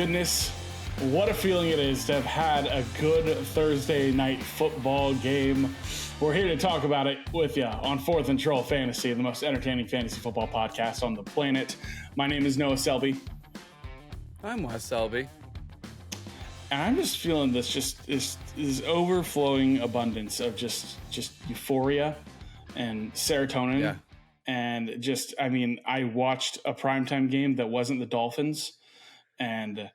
goodness, what a feeling it is to have had a good Thursday night football game. We're here to talk about it with you on 4th and Troll Fantasy, the most entertaining fantasy football podcast on the planet. My name is Noah Selby. I'm Wes Selby. And I'm just feeling this overflowing abundance of just euphoria and serotonin. Yeah. And I watched a primetime game that wasn't the Dolphins, and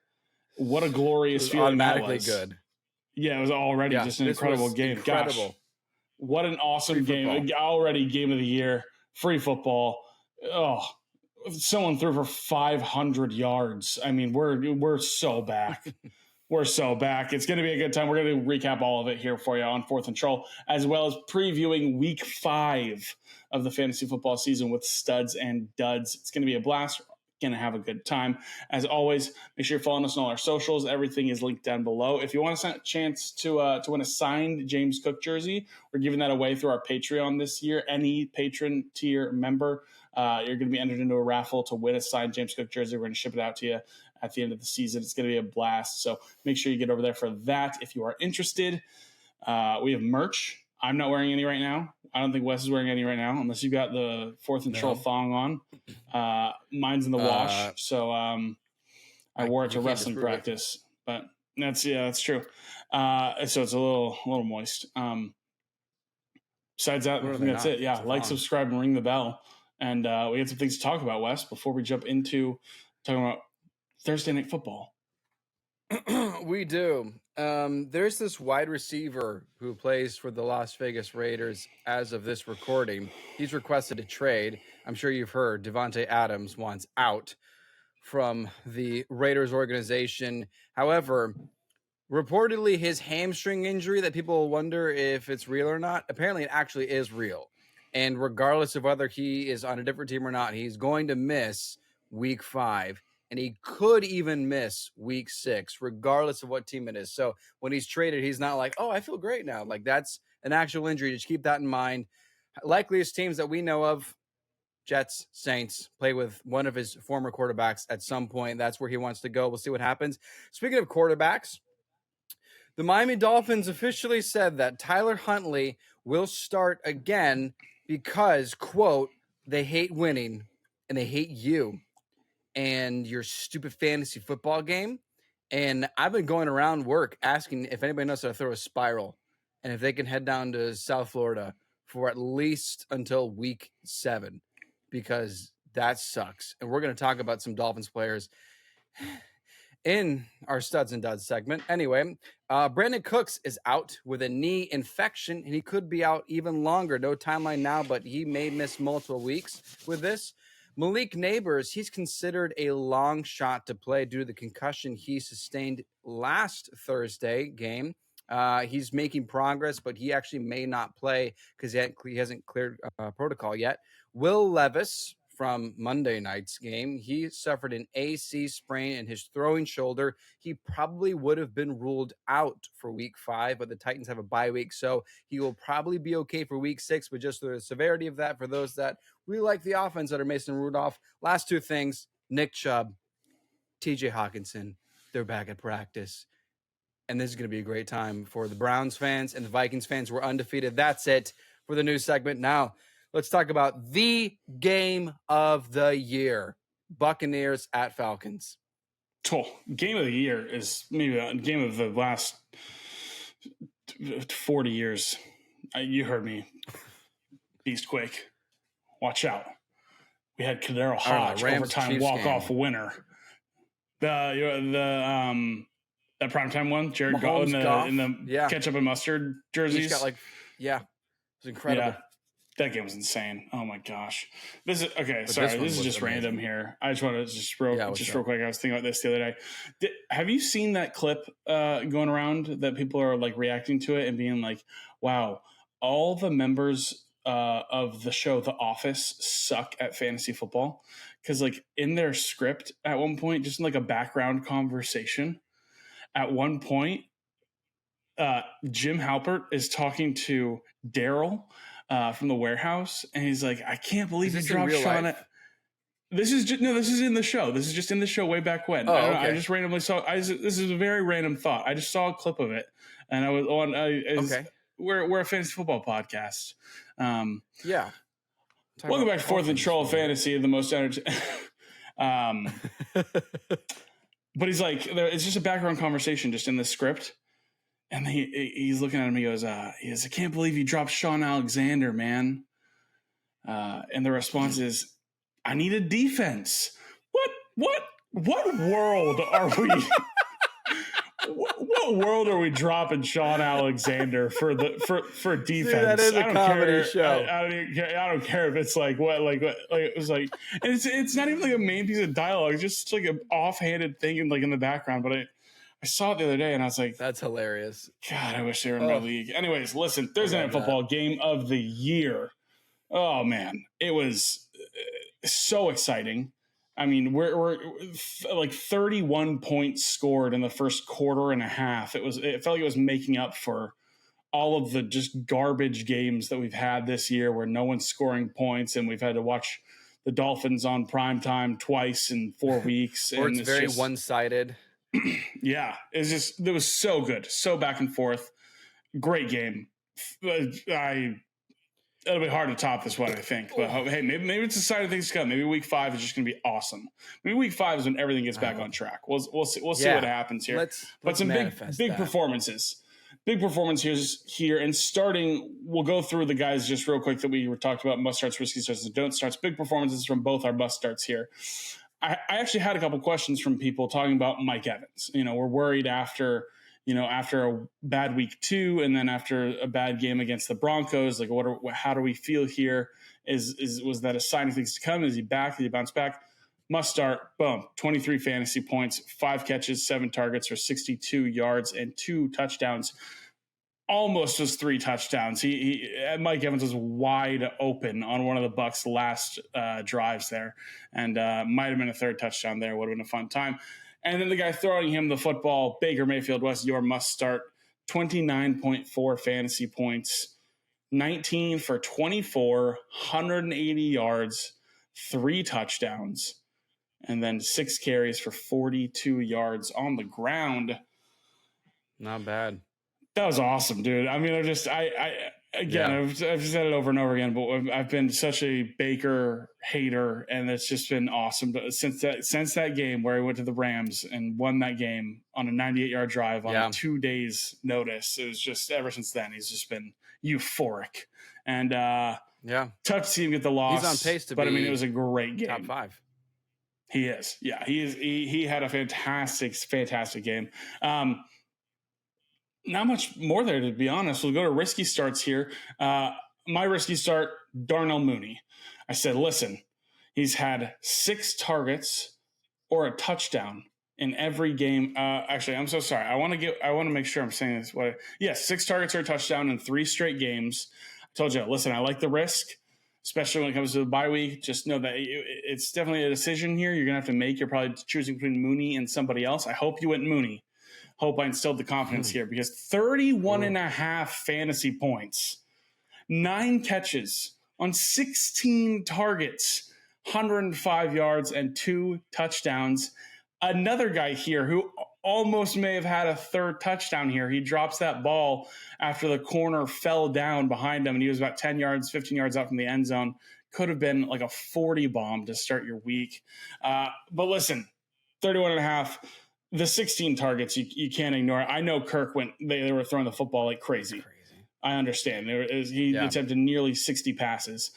what a glorious feeling that was. Good. Yeah, it was already just an incredible game. Incredible. Gosh, what an awesome Free game. football. Already game of the year, free football. Oh, someone threw for 500 yards. I mean, we're so back. We're so back. It's going to be a good time. We're going to recap all of it here for you on 4th and Troll, as well as previewing week 5 of the fantasy football season with studs and duds. It's going to be a blast. We're going to have a good time. As always, make sure you're following us on all our socials. Everything is linked down below. If you want a chance to win a signed James Cook jersey, we're giving that away through our Patreon this year. Any patron tier member, you're going to be entered into a raffle to win a signed James Cook jersey. We're going to ship it out to you at the end of the season. It's going to be a blast. So make sure you get over there for that if you are interested. We have merch. I'm not wearing any right now. I don't think Wes is wearing any right now, unless you got the 4th and Troll thong on. Mine's in the wash, so I wore it to wrestling practice. But that's true. So it's a little moist. Besides that, I think that's it. Yeah, like, subscribe, and ring the bell. And we have some things to talk about, Wes, before we jump into talking about Thursday Night Football. We do. There's this wide receiver who plays for the Las Vegas Raiders as of this recording. He's requested a trade. I'm sure you've heard Devontae Adams wants out from the Raiders organization. However, reportedly his hamstring injury that people wonder if it's real or not, apparently it actually is real. And regardless of whether he is on a different team or not, he's going to miss week 5. And he could even miss week 6, regardless of what team it is. So when he's traded, he's not like, oh, I feel great now. Like, that's an actual injury. Just keep that in mind. Likeliest teams that we know of, Jets, Saints, play with one of his former quarterbacks at some point. That's where he wants to go. We'll see what happens. Speaking of quarterbacks, the Miami Dolphins officially said that Tyler Huntley will start again because, quote, they hate winning and they hate you and your stupid fantasy football game. And I've been going around work asking if anybody knows how to throw a spiral and if they can head down to South Florida for at least until week 7, because that sucks. And we're going to talk about some Dolphins players in our studs and duds segment. Anyway, Brandon Cooks is out with a knee infection, and he could be out even longer. No timeline now, but he may miss multiple weeks with this. Malik Neighbors, he's considered a long shot to play due to the concussion he sustained last Thursday game. He's making progress, but he actually may not play because he hasn't cleared protocol yet. Will Levis from Monday night's game, he suffered an AC sprain in his throwing shoulder. He probably would have been ruled out for week 5, but the Titans have a bye week, so he will probably be okay for week 6, but just the severity of that for those that really like the offense that are Mason Rudolph. Last 2 things, Nick Chubb, TJ Hawkinson, they're back at practice. And this is going to be a great time for the Browns fans and the Vikings fans. We're undefeated. That's it for the news segment. Now, let's talk about the game of the year. Buccaneers at Falcons. Game of the year is maybe a game of the last 40 years. You heard me. Beast Quake. Watch out. We had Kadero Hodge, overtime walk-off winner. That primetime one, Jared Goff in the ketchup and mustard jerseys. He's got it was incredible. Yeah, that game was insane. Oh my gosh. This is okay. But sorry, this is just amazing. Random here. I just want to just real quick. I was thinking about this the other day. Have you seen that clip going around that people are like reacting to it and being like, "Wow, all the members of the show The Office suck at fantasy football"? Because like in their script at one point, just in like a background conversation. At one point, Jim Halpert is talking to Daryl from the warehouse, and he's like, "I can't believe you dropped Sean." This is in the show. This is just in the show way back when. Oh, I don't know, okay. I just randomly saw. This is a very random thought. I just saw a clip of it, and I was on. Okay. We're a fantasy football podcast. Yeah. Welcome back to Fourth and Troll Fantasy, the most entertaining. But he's like, it's just a background conversation just in the script. And he's looking at him. He goes, I can't believe you dropped Sean Alexander, man. And the response is, I need a defense. What world are we? What world are we dropping Sean Alexander for defense? See, that is a comedy show. I don't care if it's like it was like, and it's not even like a main piece of dialogue. It's just like an offhanded thing in the background. But I saw it the other day and I was like, that's hilarious. God, I wish they were in my league. Anyways, listen, Thursday Night Football game of the year. Oh man, it was so exciting. I mean, we're like 31 points scored in the first quarter and a half. It felt like it was making up for all of the just garbage games that we've had this year where no one's scoring points and we've had to watch the Dolphins on primetime twice in 4 weeks. Or and it's very one-sided. Yeah, it was so good. So back and forth. Great game. It'll be hard to top this one, I think. But hey, maybe it's a sign of things to come. Maybe week 5 is just going to be awesome. Maybe week 5 is when everything gets back on track. We'll see what happens here. But some big performances. Big performances here. And starting, we'll go through the guys just real quick that we were talking about, must starts, risky starts, and don't starts. Big performances from both our must starts here. I actually had a couple questions from people talking about Mike Evans. We're worried after a bad week 2 and then after a bad game against the Broncos, like how do we feel here? Was that a sign of things to come? Is he back? Did he bounce back? Must start. Boom. 23 fantasy points, 5 catches, 7 targets for 62 yards and 2 touchdowns. Almost was 3 touchdowns. Mike Evans was wide open on one of the Bucs' last drives there, and might have been a 3rd touchdown there. Would have been a fun time. And then the guy throwing him the football, Baker Mayfield, was your must start. 29.4 fantasy points, 19 for 24, 180 yards, 3 touchdowns, and then 6 carries for 42 yards on the ground. Not bad. That was awesome, dude. I mean, I've said it over and over again, but I've been such a Baker hater, and it's just been awesome since that game where he went to the Rams and won that game on a 98-yard drive on 2 days' notice. It was just ever since then he's just been euphoric, and tough to see him get the loss. He's on pace to but be I mean, it was a great game. Top 5. He is. Yeah, he is. He had a fantastic game. Not much more there, to be honest. We'll go to risky starts here. My risky start, Darnell Mooney. I said, listen, he's had 6 targets or a touchdown in every game. Actually, I'm so sorry. I want to make sure I'm saying this. Yes, 6 targets or a touchdown in 3 straight games. I told you, listen, I like the risk, especially when it comes to the bye week. Just know that it's definitely a decision here you're going to have to make. You're probably choosing between Mooney and somebody else. I hope you went Mooney. Hope I instilled the confidence here, because 31 and a half fantasy points, 9 catches on 16 targets, 105 yards and 2 touchdowns. Another guy here who almost may have had a 3rd touchdown here. He drops that ball after the corner fell down behind him, and he was about 10 yards, 15 yards out from the end zone. Could have been like a 40 bomb to start your week. But listen, 31 and a half. The 16 targets, you can't ignore it. I know Kirk they were throwing the football like crazy. I understand. He attempted nearly 60 passes.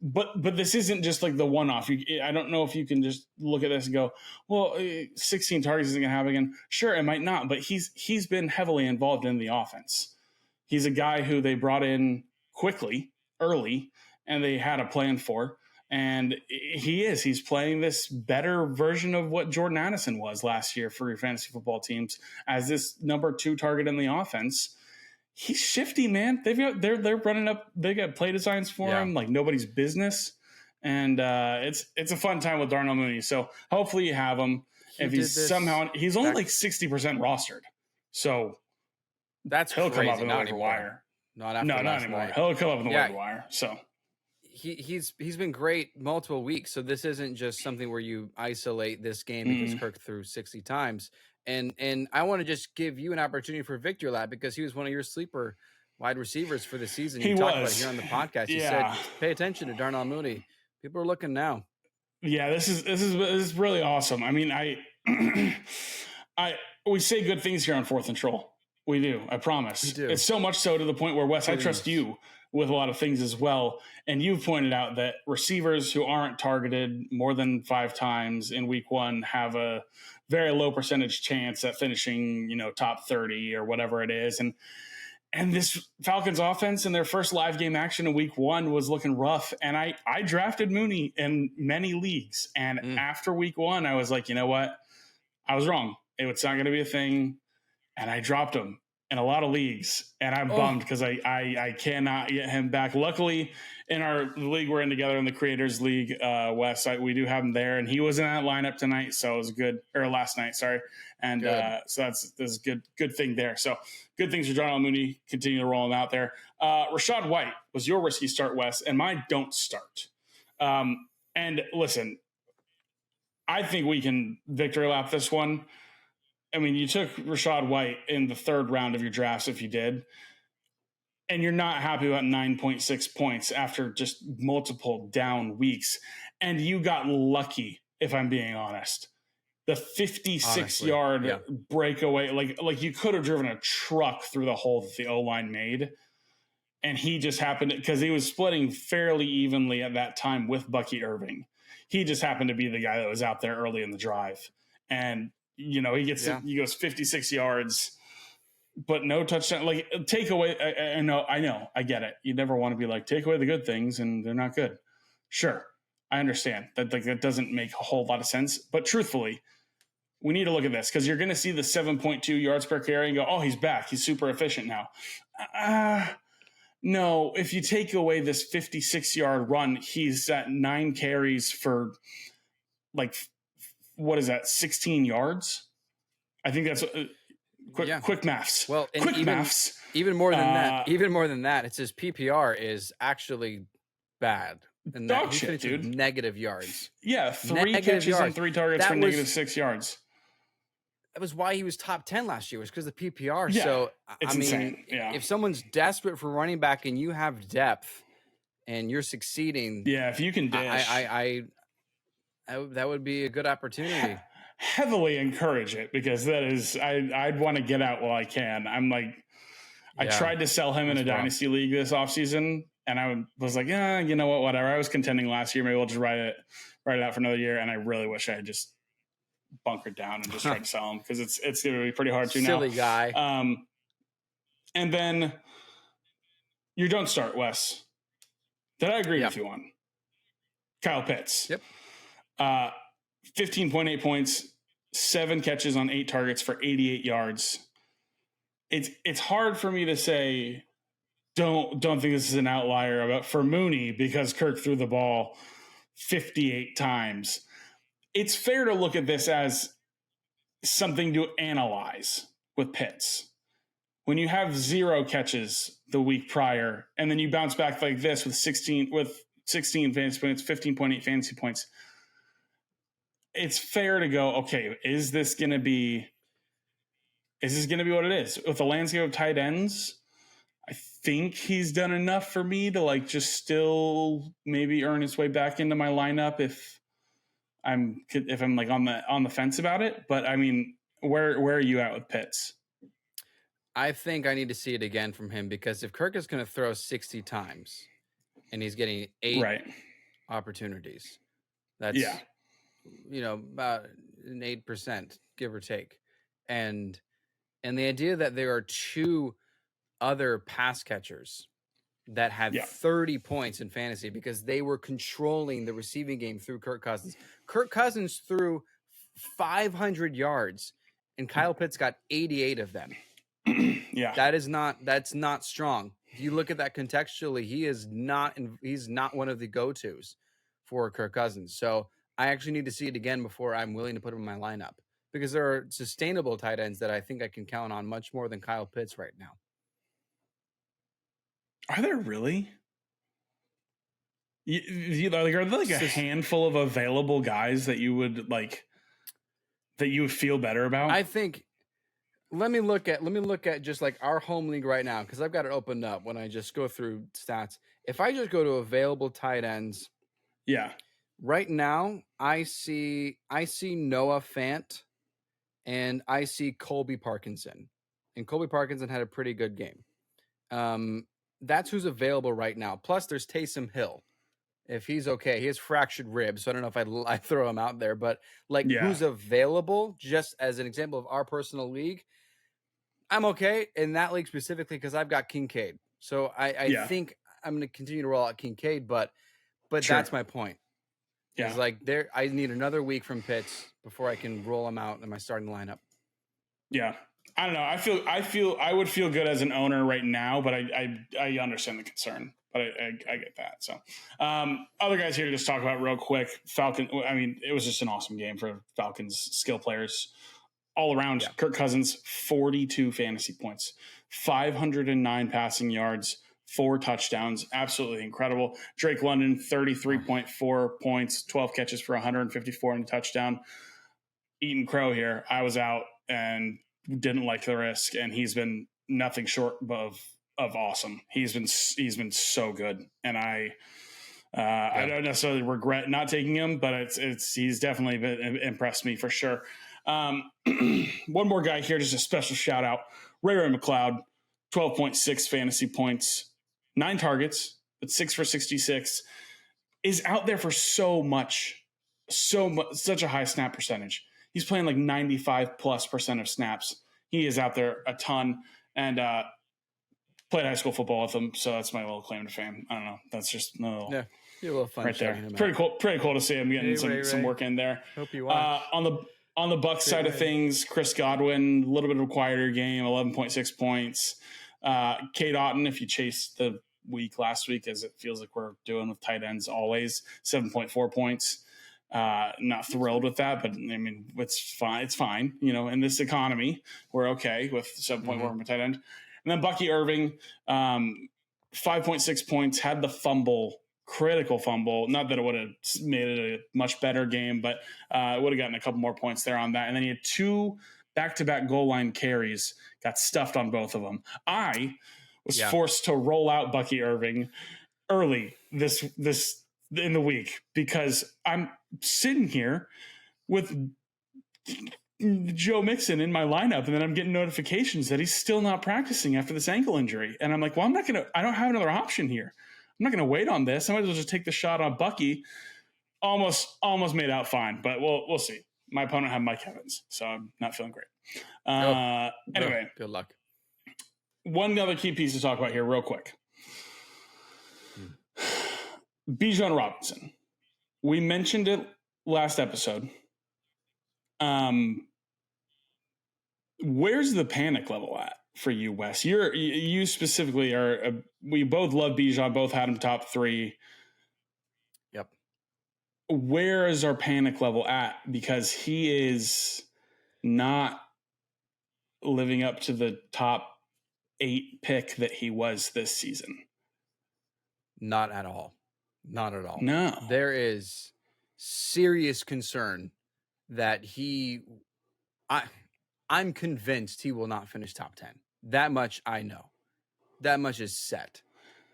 But this isn't just like the one-off. I don't know if you can just look at this and go, well, 16 targets isn't going to happen again. Sure, it might not, but he's been heavily involved in the offense. He's a guy who they brought in quickly, early, and they had a plan for. And he's playing this better version of what Jordan Addison was last year for your fantasy football teams as this number 2 target in the offense. He's shifty, man. They're running up. They got play designs for him like nobody's business. And it's a fun time with Darnell Mooney. So hopefully you have him. He's only like 60% rostered. So he'll come up in the waiver wire. Not anymore. He'll come up in the waiver wire. So he's been great multiple weeks. So this isn't just something where you isolate this game because Kirk threw 60 times. And I want to just give you an opportunity for victory lap because he was one of your sleeper wide receivers for the season. You talked about it here on the podcast. You said, pay attention to Darnell Mooney. People are looking now. Yeah, this is really awesome. I mean, we say good things here on Fourth and Troll. We do. I promise. We do. It's so much so to the point where, Wes, I trust you with a lot of things as well. And you've pointed out that receivers who aren't targeted more than 5 times in week 1 have a very low percentage chance at finishing, top 30 or whatever it is. And this Falcons offense in their first live game action in week 1 was looking rough. And I drafted Mooney in many leagues. And after week 1, I was like, you know what? I was wrong. It's not going to be a thing. And I dropped him in a lot of leagues. And I'm bummed because I cannot get him back. Luckily, in our league we're in together, in the Creators League, West, we do have him there. And he was in that lineup tonight. So it was good. Or last night, sorry. And so that's good thing there. So good things for Darnell Mooney. Continue to roll him out there. Rachaad White was your risky start, Wes, and my don't start. And listen, I think we can victory lap this one. I mean, you took Rachaad White in the 3rd round of your drafts, if you did, and you're not happy about 9.6 points after just multiple down weeks. And you got lucky, if I'm being honest. The 56-yard breakaway, like you could have driven a truck through the hole that the O-line made. And he just happened, because he was splitting fairly evenly at that time with Bucky Irving. He just happened to be the guy that was out there early in the drive. And, he goes 56 yards, but no touchdown. Like, take away, I know, I get it. You never want to be like, take away the good things and they're not good. Sure, I understand that. That doesn't make a whole lot of sense. But truthfully, we need to look at this because you're going to see the 7.2 yards per carry and go, oh, he's back. He's super efficient now. No, if you take away this 56-yard run, he's at 9 carries for what is that, 16 yards? I think that's quick maths. Well, and maths. Even more than that, it's his PPR is actually bad. And dog shit, dude. Negative yards. Yeah, 3 catches and 3 targets for negative 6 yards. That was why he was top 10 last year, was because of the PPR. Yeah, so, it's insane. Yeah. If someone's desperate for running back and you have depth and you're succeeding. Yeah, if you can dish. That would be a good opportunity. Heavily encourage it because that is, I'd want to get out while I can. I'm like, I tried to sell him in a dynasty league this offseason, and I was like, yeah, you know what, whatever. I was contending last year. Maybe we'll just write it out for another year. And I really wish I had just bunkered down and just tried to sell him because it's going to be pretty hard to now. Silly guy. And then you don't start, Wes. That I agree with you on. Kyle Pitts. Yep. 15.8 points, 7 catches on 8 targets for 88 yards. It's hard for me to say don't think this is an outlier for Mooney because Kirk threw the ball 58 times. It's fair to look at this as something to analyze with Pitts. When you have 0 catches the week prior, and then you bounce back like this with 16 fantasy points, 15.8 fantasy points, it's fair to go, okay, is this going to be what it is? With the landscape of tight ends, I think he's done enough for me to just still maybe earn his way back into my lineup if I'm on the fence about it. But I mean, where are you at with Pitts? I think I need to see it again from him because if Kirk is going to throw 60 times and he's getting 8 opportunities, that's about an 8%, give or take. And the idea that there are 2 other pass catchers that had 30 points in fantasy because they were controlling the receiving game through Kirk Cousins. Kirk Cousins threw 500 yards and Kyle Pitts got 88 of them. That's not strong. If you look at that contextually, he's not one of the go-tos for Kirk Cousins. So I actually need to see it again before I'm willing to put him in my lineup because there are sustainable tight ends that I think I can count on much more than Kyle Pitts right now. Are there really? Like, are there like a handful of available guys that you would like that you would feel better about? I think. Let me look at just like our home league right now, because I've got it opened up when I just go through stats. If I just go to available tight ends, yeah, right now I see Noah Fant and I see Colby Parkinson. And Colby Parkinson had a pretty good game. That's who's available right now. Plus there's Taysom Hill. If he's okay, he has fractured ribs, so I don't know if I throw him out there, but like who's available, just as an example of our personal league, I'm okay in that league specifically because I've got Kincaid. So I think I'm going to continue to roll out Kincaid, but that's my point. Yeah, it's like I need another week from Pitts before I can roll him out in my starting lineup. Yeah, I don't know. I would feel good as an owner right now, but I understand the concern. But I get that. So, other guys here to just talk about real quick. Falcon. I mean, it was just an awesome game for Falcons skill players all around. Yeah. Kirk Cousins, 42 fantasy points, 509 passing yards, 4 touchdowns. Absolutely incredible. Drake London, 33.4 points, 12 catches for 154 and a touchdown. Eating crow here. I was out and didn't like the risk, and he's been nothing short of awesome. He's been so good, and I don't necessarily regret not taking him, but he's definitely impressed me for sure. One more guy here, just a special shout out. Ray McLeod, 12.6 fantasy points, 9 targets, but 6 for 66, is out there for such a high snap percentage. He's playing like 95+% of snaps. He is out there a ton, and played high school football with him, so that's my little claim to fame. I don't know. That's just a little fun right there. Pretty cool to see him getting some work in there. Hope you watch. On the Bucs side of things, Chris Godwin, a little bit of a quieter game, 11.6 points. Cade Otton, if you chase the week last week, as it feels like we're doing with tight ends always, 7.4 points. Not thrilled with that, but I mean, it's fine. It's fine. In this economy, we're okay with 7.4 from a tight end. And then Bucky Irving, 5.6 points, had the critical fumble. Not that it would have made it a much better game, but it would have gotten a couple more points there on that. And then he had 2 back-to-back goal line carries, got stuffed on both of them. I was forced to roll out Bucky Irving early this in the week because I'm sitting here with Joe Mixon in my lineup, and then I'm getting notifications that he's still not practicing after this ankle injury. And I'm like, well, I don't have another option here. I'm not going to wait on this. I might as well just take the shot on Bucky. Almost made out fine, but we'll see. My opponent had Mike Evans, so I'm not feeling great. Anyway, good luck. One other key piece to talk about here real quick. Bijan Robinson. We mentioned it last episode. Where's the panic level at for you, Wes? You specifically we both love Bijan, both had him top 3. Yep. Where is our panic level at? Because he is not living up to the top 8 pick that he was this season. Not at all. Not at all. No. There is serious concern that I'm convinced he will not finish top 10. That much I know. That much is set.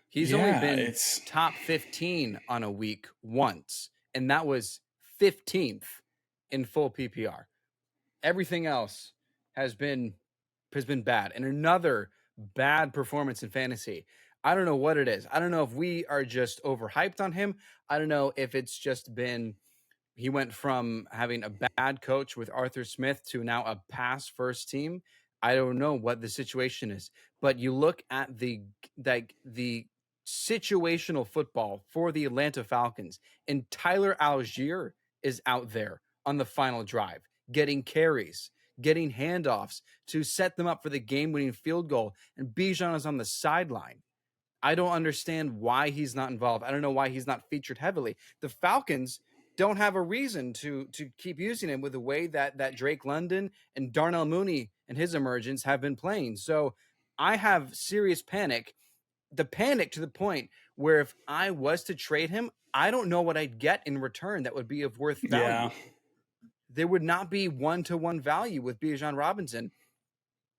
He's only been top 15 on a week once, and that was 15th in full PPR. Everything else has been bad. And another bad performance in fantasy. I don't know what it is. I don't know if we are just overhyped on him. I don't know if it's just been he went from having a bad coach with Arthur Smith to now a pass first team. I don't know what the situation is, but you look at the situational football for the Atlanta Falcons, and Tyler Algier is out there on the final drive, getting carries, getting handoffs to set them up for the game-winning field goal, and Bijan is on the sideline. I don't understand why he's not involved. I don't know why he's not featured heavily. The Falcons don't have a reason to keep using him with the way that Drake London and Darnell Mooney and his emergence have been playing. So I have serious panic. the panic to the point where if I was to trade him, I don't know what I'd get in return that would be of worth value. Yeah. There would not be one-to-one value with Bijan Robinson.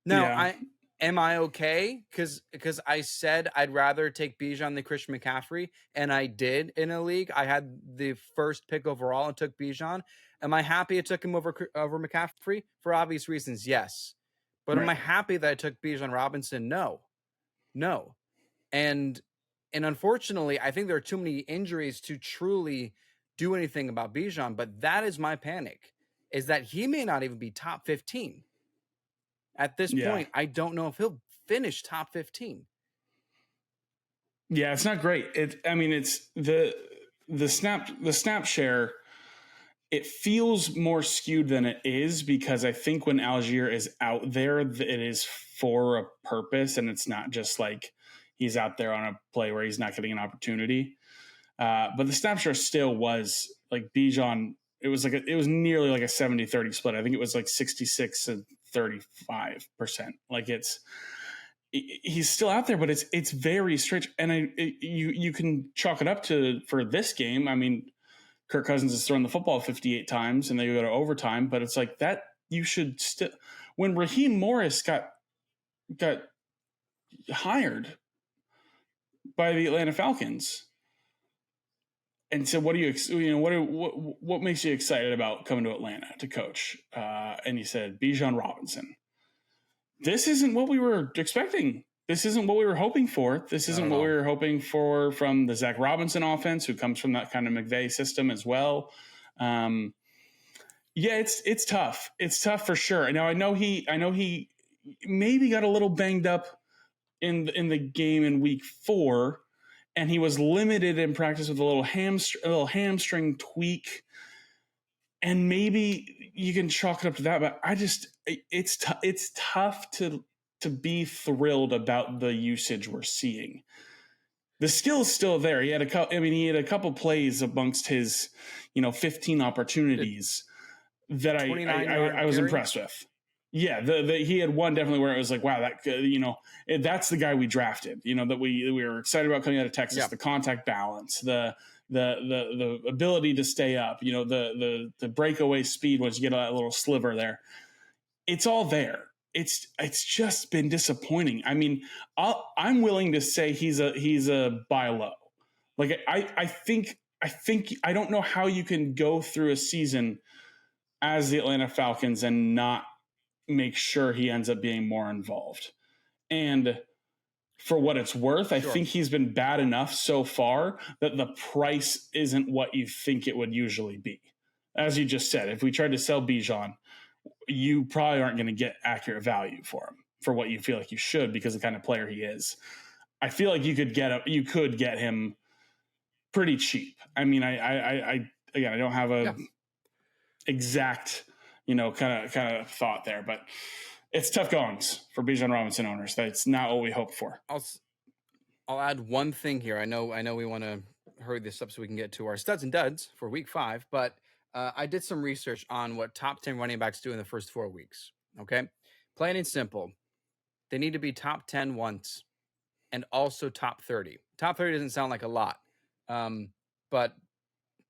Now, am I okay? Because I said I'd rather take Bijan than Christian McCaffrey, and I did in a league. I had the first pick overall and took Bijan. Am I happy I took him over McCaffrey? For obvious reasons, yes. But am I happy that I took Bijan Robinson? No. And unfortunately, I think there are too many injuries to truly do anything about Bijan. But that is my panic, is that he may not even be top 15. At this point, I don't know if he'll finish top 15. Yeah, it's not great. It's the snap share. It feels more skewed than it is, because I think when Algier is out there, it is for a purpose, and it's not just like he's out there on a play where he's not getting an opportunity. But the snap share still was like Bijan. It was nearly like a 70-30 split. I think it was like 66 and 35%. Like he's still out there, but it's very strange. And you can chalk it up for this game. I mean, Kirk Cousins has thrown the football 58 times and they go to overtime, but it's like that you should still, when Raheem Morris got hired by the Atlanta Falcons, and so what makes you excited about coming to Atlanta to coach? And he said, Bijan Robinson. This isn't what we were expecting. This isn't what we were hoping for. This isn't what we were hoping for from the Zach Robinson offense, who comes from that kind of McVay system as well. It's tough. It's tough for sure. Now I know he maybe got a little banged up in the game in week 4, and he was limited in practice with a little hamstring tweak. And maybe you can chalk it up to that, but it's tough to be thrilled about the usage we're seeing. The skill is still there. He had a couple plays amongst his, 15 opportunities that I was impressed with. Yeah, he had one definitely where it was like, wow, that that's the guy we drafted. That we were excited about coming out of Texas. Yeah. The contact balance, the ability to stay up, the breakaway speed once you get that little sliver there. It's all there. It's just been disappointing. I mean, I'm willing to say he's a buy low. Like I think I don't know how you can go through a season as the Atlanta Falcons and not make sure he ends up being more involved. And for what it's worth, I think he's been bad enough so far that the price isn't what you think it would usually be. As you just said, if we tried to sell Bijan, you probably aren't going to get accurate value for him for what you feel like you should, because of the kind of player he is. I feel like you could get him pretty cheap. I mean, I don't have a exact, kind of thought there, but it's tough goings for Bijan Robinson owners. That's not what we hoped for. I'll add one thing here. I know we want to hurry this up so we can get to our studs and duds for week 5, but I did some research on what top 10 running backs do in the first 4 weeks. Okay. Plain and simple. They need to be top 10 once and also top 30. Top 30 doesn't sound like a lot, but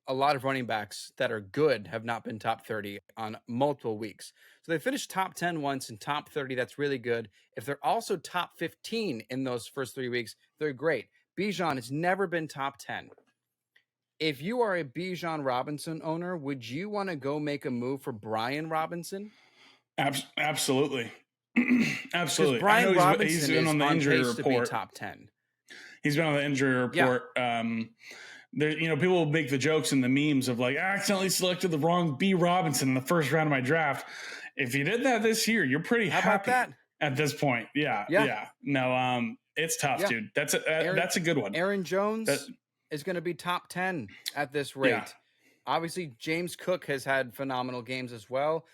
a lot of running backs that are good have not been top 30 on multiple weeks. So they finished top 10 once and top 30. That's really good. If they're also top 15 in those first 3 weeks, they're great. Bijan has never been top 10. If you are a Bijan Robinson owner, would you want to go make a move for Brian Robinson? Absolutely. Absolutely. Brian Robinson he's been on the injury report. To be top 10. He's been on the injury report. Yeah. There, people will make the jokes and the memes of like, I accidentally selected the wrong B Robinson in the first round of my draft. If you did that this year, you're pretty happy at this point. Yeah. No, it's tough, dude. That's a good one. Aaron Jones is going to be top 10 at this rate. Yeah. Obviously, James Cook has had phenomenal games as well.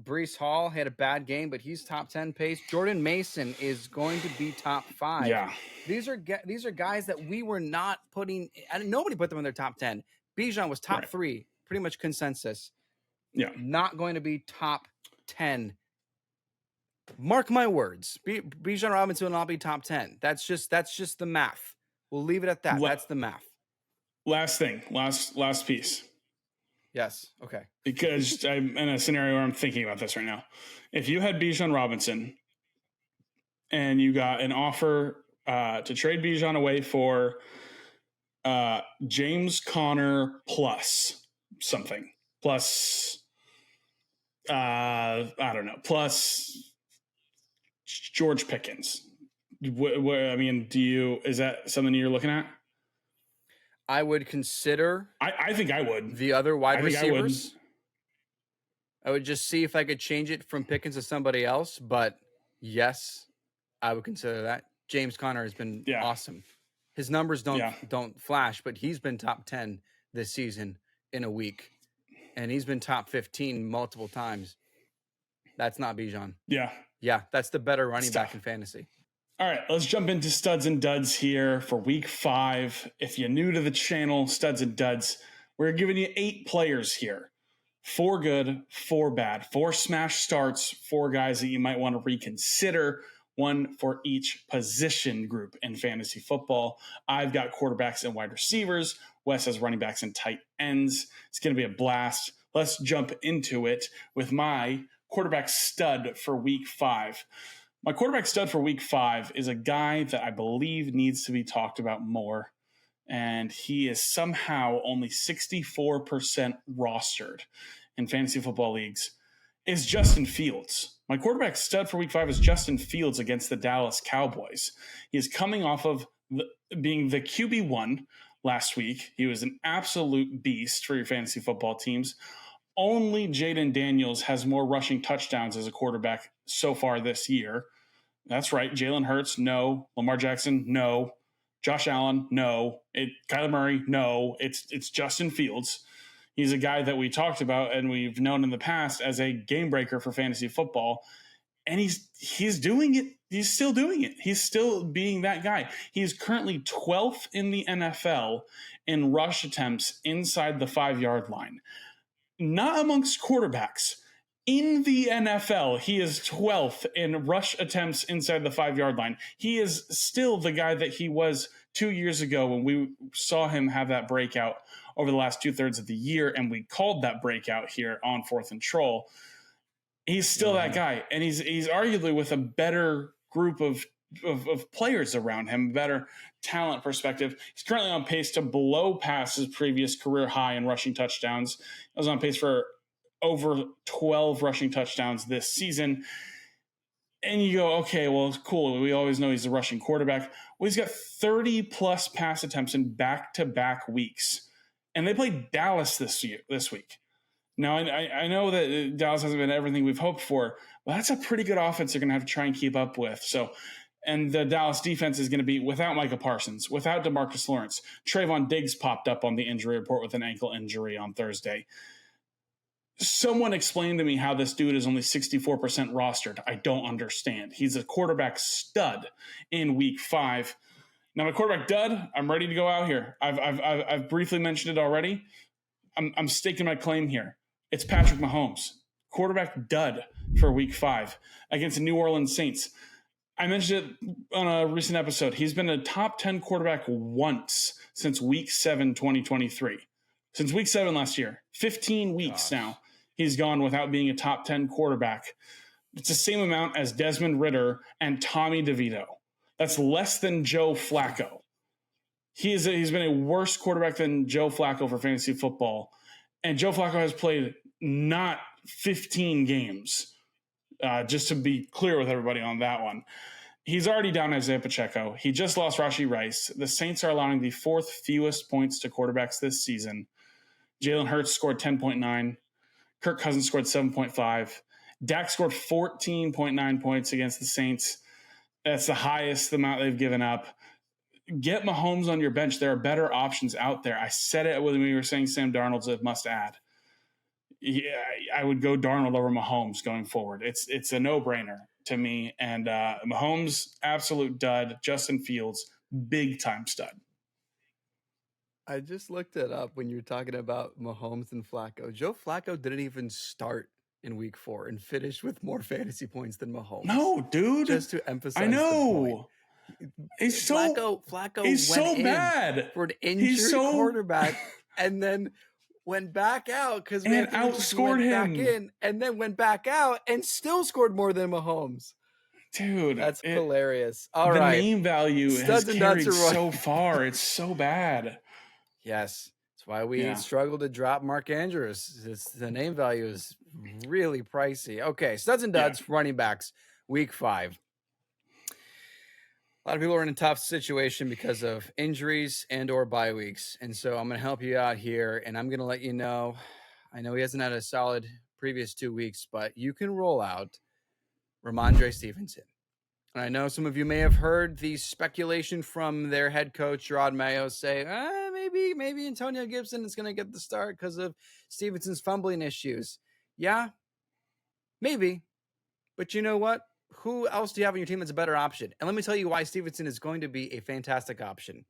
Breece Hall had a bad game, but he's top 10 pace. Jordan Mason is going to be top 5. Yeah. These are guys that we were not putting. Nobody put them in their top 10. Bijan was top 3, pretty much consensus. Yeah. Not going to be top 10 Mark my words. Bijan Robinson will not be top 10. That's just the math. We'll leave it at that. That's the math. Last thing, last piece. Yes. Okay. Because I'm in a scenario where I'm thinking about this right now. If you had Bijan Robinson and you got an offer to trade Bijan away for James Conner plus something, plus I don't know, plus George Pickens. I mean, is that something you're looking at? I would consider. I think I would. The other wide receivers. I would just see if I could change it from Pickens to somebody else. But yes, I would consider that. James Conner has been awesome. His numbers don't flash, but he's been top 10 this season in a week. And he's been top 15 multiple times. That's not Bijan. Yeah. Yeah, that's the better running back in fantasy. All right, let's jump into studs and duds here for week 5. If you're new to the channel, studs and duds, we're giving you 8 players here. 4 good, 4 bad, 4 smash starts, 4 guys that you might want to reconsider, 1 for each position group in fantasy football. I've got quarterbacks and wide receivers. Wes has running backs and tight ends. It's going to be a blast. Let's jump into it with my quarterback stud for week 5. My quarterback stud for week 5 is a guy that I believe needs to be talked about more, and he is somehow only 64% rostered in fantasy football leagues, is Justin Fields. My quarterback stud for week 5 is Justin Fields against the Dallas Cowboys. He is coming off of being the QB1 last week. He was an absolute beast for your fantasy football teams. Only Jaden Daniels has more rushing touchdowns as a quarterback so far this year. That's right. Jalen Hurts, no. Lamar Jackson, no. Josh Allen, no. Kyler Murray, no. It's Justin Fields. He's a guy that we talked about and we've known in the past as a game breaker for fantasy football. And he's doing it. He's still doing it. He's still being that guy. He's currently 12th in the NFL in rush attempts inside the 5-yard line. Not amongst quarterbacks. In the NFL, he is 12th in rush attempts inside the 5-yard line. He is still the guy that he was 2 years ago when we saw him have that breakout over the last 2/3 of the year, and we called that breakout here on 4th and Troll. He's still that guy, and he's arguably with a better group of players around him, better talent perspective. He's currently on pace to blow past his previous career high in rushing touchdowns. He was on pace for over 12 rushing touchdowns this season. And you go, okay, well, it's cool. We always know he's a rushing quarterback. Well, he's got 30-plus pass attempts in back-to-back weeks. And they played Dallas this week. Now, I know that Dallas hasn't been everything we've hoped for, but that's a pretty good offense they're going to have to try and keep up with. And the Dallas defense is going to be without Micah Parsons, without DeMarcus Lawrence. Trayvon Diggs popped up on the injury report with an ankle injury on Thursday. Someone explained to me how this dude is only 64% rostered. I don't understand. He's a quarterback stud in week 5. Now, my quarterback dud, I'm ready to go out here. I've briefly mentioned it already. I'm staking my claim here. It's Patrick Mahomes, quarterback dud for week 5 against the New Orleans Saints. I mentioned it on a recent episode. He's been a top 10 quarterback once since week 7, 2023. Since week 7 last year, 15 weeks now, he's gone without being a top 10 quarterback. It's the same amount as Desmond Ridder and Tommy DeVito. That's less than Joe Flacco. He's been a worse quarterback than Joe Flacco for fantasy football. And Joe Flacco has played not 15 games, just to be clear with everybody on that one. He's already down Isaiah Pacheco. He just lost Rashee Rice. The Saints are allowing the 4th fewest points to quarterbacks this season. Jalen Hurts scored 10.9. Kirk Cousins scored 7.5. Dak scored 14.9 points against the Saints. That's the highest amount they've given up. Get Mahomes on your bench. There are better options out there. I said it when we were saying Sam Darnold's a must-add. Yeah, I would go Darnold over Mahomes going forward. It's a no-brainer to me. And Mahomes, absolute dud. Justin Fields, big-time stud. I just looked it up when you were talking about Mahomes and Flacco. Joe Flacco didn't even start in week 4 and finished with more fantasy points than Mahomes. No, dude. Just to emphasize I know. the point. He's so Flacco he's went so in bad for an injured quarterback and then went back out because and outscored him back in, and then went back out and still scored more than Mahomes. Dude, that's hilarious. All the right, name value has carried so far. It's so bad. Yes, that's why we struggle to drop Mark Andrews. The name value is really pricey. Okay, studs and duds, running backs, week 5. A lot of people are in a tough situation because of injuries and or bye weeks. And so I'm going to help you out here, and I'm going to let you know. I know he hasn't had a solid previous 2 weeks, but you can roll out Ramondre Stevenson. And I know some of you may have heard the speculation from their head coach, Rod Mayo, say, maybe Antonio Gibson is going to get the start because of Stevenson's fumbling issues. Yeah, maybe. But you know what? Who else do you have on your team that's a better option? And let me tell you why Stevenson is going to be a fantastic option.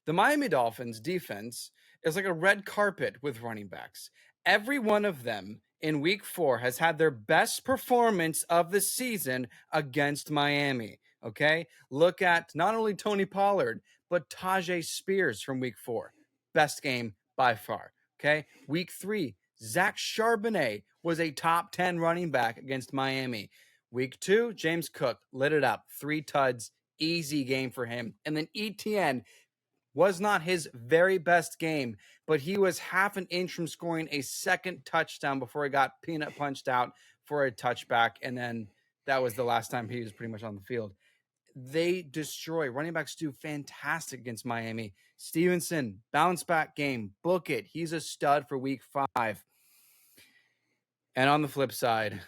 The Miami Dolphins defense is like a red carpet with running backs. Every one of them in week 4 has had their best performance of the season against Miami. Okay? Look at not only Tony Pollard, but Tajay Spears from week 4. Best game by far. Okay? Week 3, Zach Charbonnet was a top 10 running back against Miami. Week 2, James Cook lit it up. 3 tuds, easy game for him. And then ETN was not his very best game, but he was half an inch from scoring a second touchdown before he got peanut punched out for a touchback. And then that was the last time he was pretty much on the field. They destroy. Running backs do fantastic against Miami. Stevenson, bounce back game. Book it. He's a stud for week 5. And on the flip side,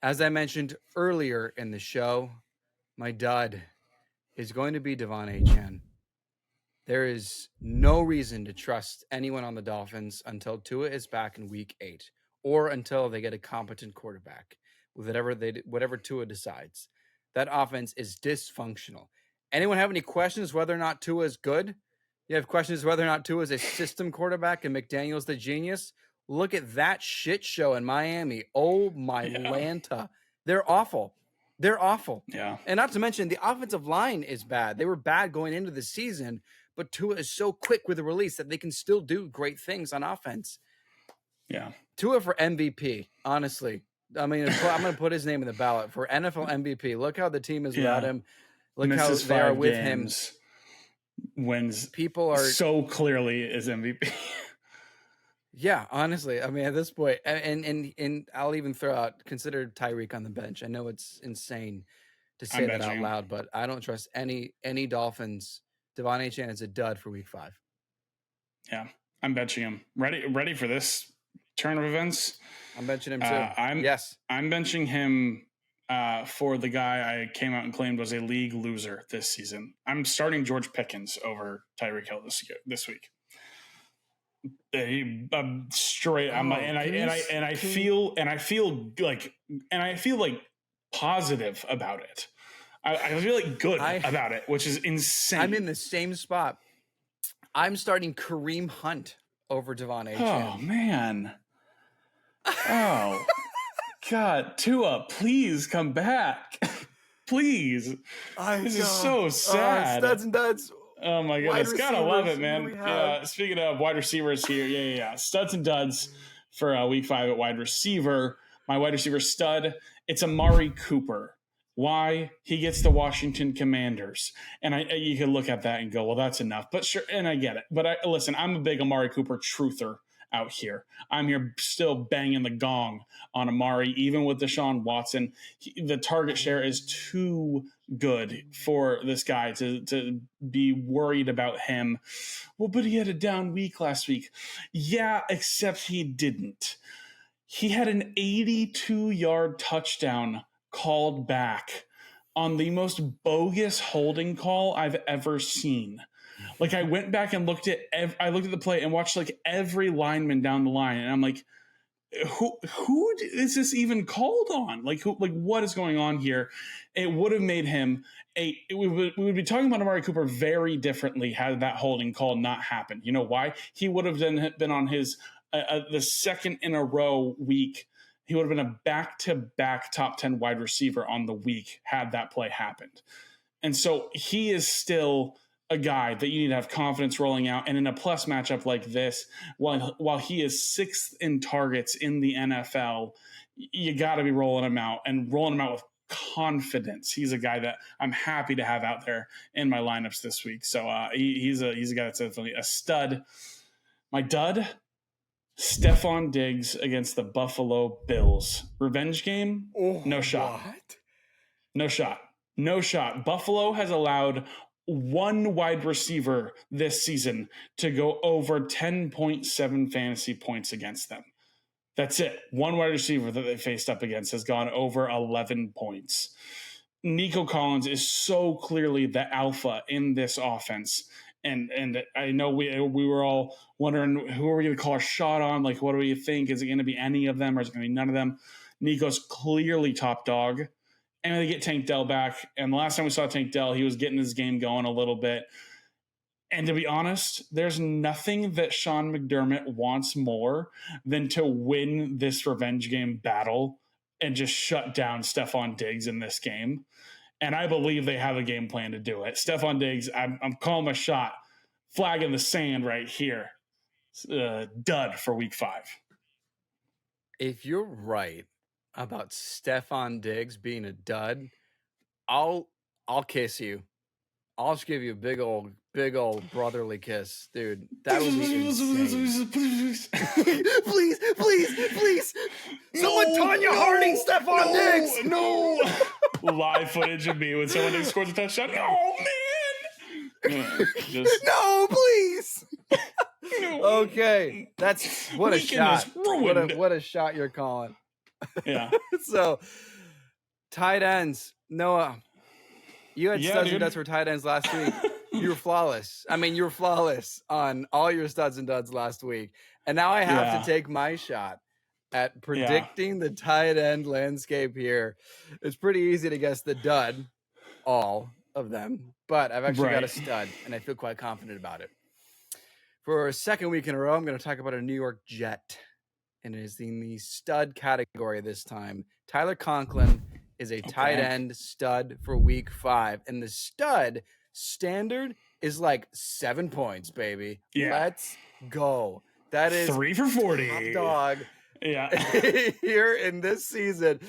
as I mentioned earlier in the show, my dud is going to be Devon Achane. There is no reason to trust anyone on the Dolphins until Tua is back in week 8 or until they get a competent quarterback, whatever Tua decides. That offense is dysfunctional. Anyone have any questions whether or not Tua is good? You have questions whether or not Tua is a system quarterback and McDaniel's the genius? Look at that shit show in Miami. Oh, my Lanta. They're awful. They're awful. Yeah. And not to mention, the offensive line is bad. They were bad going into the season, but Tua is so quick with the release that they can still do great things on offense. Yeah. Tua for MVP, honestly. I mean, I'm going to put his name in the ballot for NFL MVP. Look how the team is without him. Look Misses how they are with him. Wins. People are so clearly is MVP. Yeah, honestly, I mean, at this point, and I'll even throw out, consider Tyreek on the bench. I know it's insane to say that out loud, but I don't trust any Dolphins. Devon Achane is a dud for week 5. Yeah, I'm benching him. Ready for this turn of events? I'm benching him too. I'm benching him for the guy I came out and claimed was a league loser this season. I'm starting George Pickens over Tyreek Hill this week. Straight. I feel like positive about it. I feel like good about it, which is insane. I'm in the same spot. I'm starting Kareem Hunt over Devon Achane. Oh man. Oh God, Tua, please come back. Please. This is so sad. Studs and duds. Oh my goodness, gotta love it, man. Yeah, speaking of wide receivers here, yeah. Studs and duds for week 5 at wide receiver. My wide receiver stud, it's Amari Cooper. Why? He gets the Washington Commanders. And you can look at that and go, well, that's enough. But sure, and I get it. But listen, I'm a big Amari Cooper truther out here. I'm here still banging the gong on Amari, even with Deshaun Watson. The target share is too good for this guy to be worried about him. Well, but he had a down week last week. Yeah, except he didn't. He had an 82-yard touchdown called back on the most bogus holding call I've ever seen. Like, I went back and looked at the play and watched like every lineman down the line, and I'm like, who is this even called on? Like, what is going on here? It would have made him we would be talking about Amari Cooper very differently had that holding call not happened. You know why? He would have then been on his the second in a row week he would have been a back-to-back top 10 wide receiver on the week had that play happened. And so he is still a guy that you need to have confidence rolling out. And in a plus matchup like this, while he is 6th in targets in the NFL, you got to be rolling him out with confidence. He's a guy that I'm happy to have out there in my lineups this week. So he's a guy that's definitely a stud. My dud, Stephon Diggs against the Buffalo Bills. Revenge game? No shot. What? No shot. Buffalo has allowed one wide receiver this season to go over 10.7 fantasy points against them. That's it. One wide receiver that they faced up against has gone over 11 points. Nico Collins is so clearly the alpha in this offense. And I know we were all wondering, who are we going to call our shot on? Like, what do we think? Is it going to be any of them or is it going to be none of them? Nico's clearly top dog. And they get Tank Dell back. And the last time we saw Tank Dell, he was getting his game going a little bit. And to be honest, there's nothing that Sean McDermott wants more than to win this revenge game battle and just shut down Stephon Diggs in this game. And I believe they have a game plan to do it. Stephon Diggs, I'm calling a shot. Flag in the sand right here. Dud for week 5. If you're right about Stephon Diggs being a dud, I'll kiss you. I'll just give you a big old brotherly kiss, dude. That would be insane. please. Someone Tanya Harding Stephon Diggs. No. Live footage of me when someone Diggs scores a touchdown. Oh man. No, please. Okay, that's what a shot. What a shot you're calling. Yeah. So, tight ends, Noah. You had studs and duds for tight ends last week. You were flawless. I mean, you were flawless on all your studs and duds last week. And now I have to take my shot at predicting the tight end landscape here. It's pretty easy to guess the dud, all of them. But I've actually got a stud, and I feel quite confident about it. For a second week in a row, I'm going to talk about a New York Jet. And it is in the stud category this time. Tyler Conklin is a tight end stud for week 5. And the stud standard is like 7 points, baby. Yeah. Let's go. That is 3 for 40. Top dog. Yeah. Here in this season.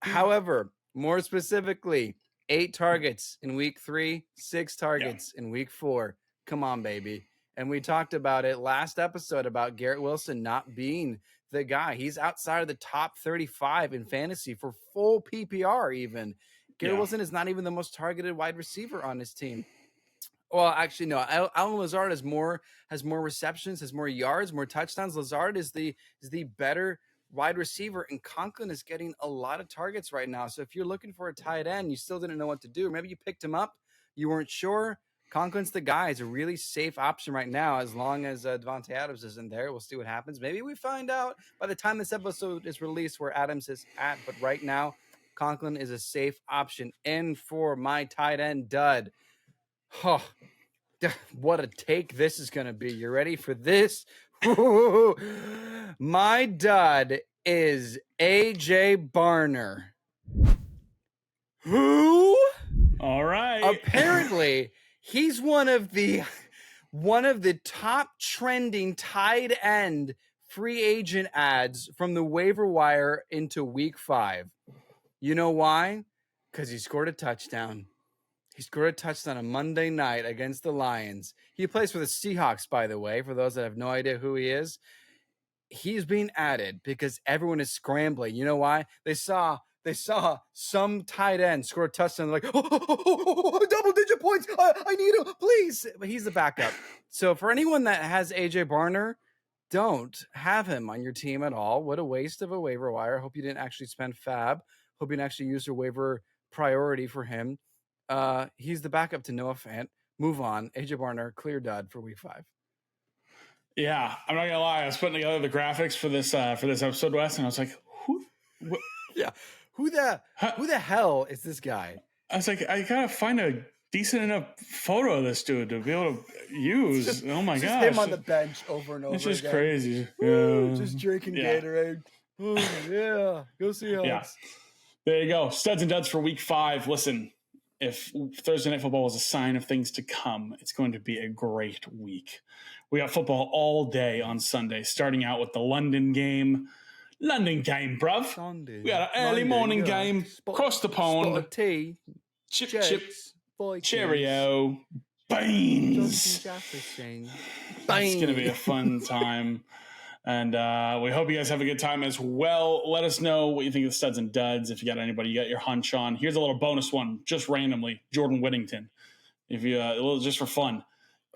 However, more specifically, 8 targets in week 3, 6 targets in week 4. Come on, baby. And we talked about it last episode about Garrett Wilson not being the guy. He's outside of the top 35 in fantasy for full PPR even. Garrett Wilson is not even the most targeted wide receiver on his team. Well, actually, no. Allen Lazard has more receptions, has more yards, more touchdowns. Lazard is the better wide receiver, and Conklin is getting a lot of targets right now. So if you're looking for a tight end, you still didn't know what to do. Or maybe you picked him up, you weren't sure. Conklin's the guy. He's a really safe option right now as long as Devontae Adams isn't there. We'll see what happens. Maybe we find out by the time this episode is released where Adams is at. But right now, Conklin is a safe option. And for my tight end dud, what a take this is going to be. You ready for this? My dud is AJ Barner. Who? All right. Apparently, he's one of the top trending tight end free agent ads from the waiver wire into week 5. You know why? Because he scored a touchdown. He scored a touchdown on Monday night against the Lions. He plays for the Seahawks, by the way, for those that have no idea who he is. He's being added because everyone is scrambling. You know why? They saw some tight end score a touchdown. They're like, double-digit points. I need him, please. But he's the backup. So for anyone that has AJ Barner, don't have him on your team at all. What a waste of a waiver wire. Hope you didn't actually spend fab. Hope you didn't actually use your waiver priority for him. He's the backup to Noah Fant. Move on. AJ Barner, clear dud for week 5. Yeah, I'm not gonna lie. I was putting together the graphics for this episode, Wes, and I was like, who? Yeah. Who the hell is this guy? I was like, I gotta find a decent enough photo of this dude to be able to use. Oh my gosh. Him on the bench over and over. It's just again. crazy. Woo, just drinking Gatorade. Oh, yeah. Go Seahawks. Yeah. There you go. Studs and duds for week 5. Listen, if Thursday Night Football is a sign of things to come, it's going to be a great week. We got football all day on Sunday, starting out with the London game. London game, bruv. Sunday. We got an early morning game. Across the pond. Spot of tea. Chip, Jets, chip, Vikings, cheerio, beans. Jefferson. It's going to be a fun time. And we hope you guys have a good time as well. Let us know what you think of the studs and duds. If you got anybody you got your hunch on. Here's a little bonus one, just randomly. Jordan Whittington. If you a little just for fun.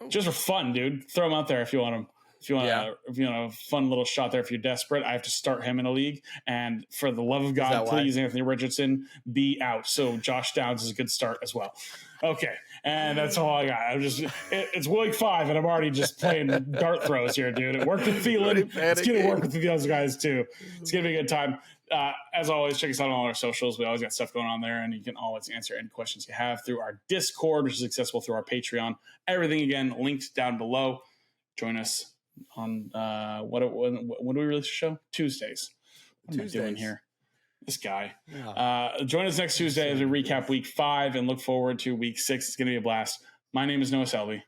Just for fun, dude. Throw him out there if you want him. If you want a fun little shot there, if you're desperate, I have to start him in a league. And for the love of God, please, Anthony Richardson, be out. So Josh Downs is a good start as well. Okay, and that's all I got. It's week 5, and I'm already just playing dart throws here, dude. It worked with Thielen. It's going to work with the other guys, too. It's going to be a good time. As always, check us out on all our socials. We always got stuff going on there, and you can always answer any questions you have through our Discord, which is accessible through our Patreon. Everything, again, linked down below. Join us on when do we release the show? Tuesdays. What am I doing here? This guy. Yeah. Join us next Tuesday as we recap week 5 and look forward to week 6. It's going to be a blast. My name is Noah Selby.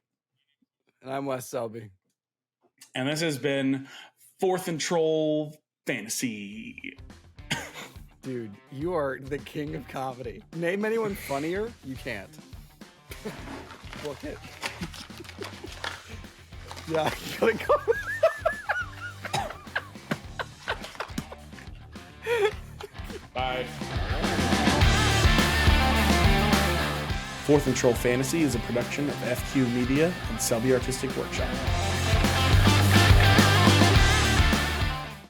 And I'm Wes Selby. And this has been 4th and Troll Fantasy. Dude, you are the king of comedy. Name anyone funnier? You can't. Book it. Yeah, you gotta go. Bye. 4th and Troll Fantasy is a production of FQ Media and Selby Artistic Workshop.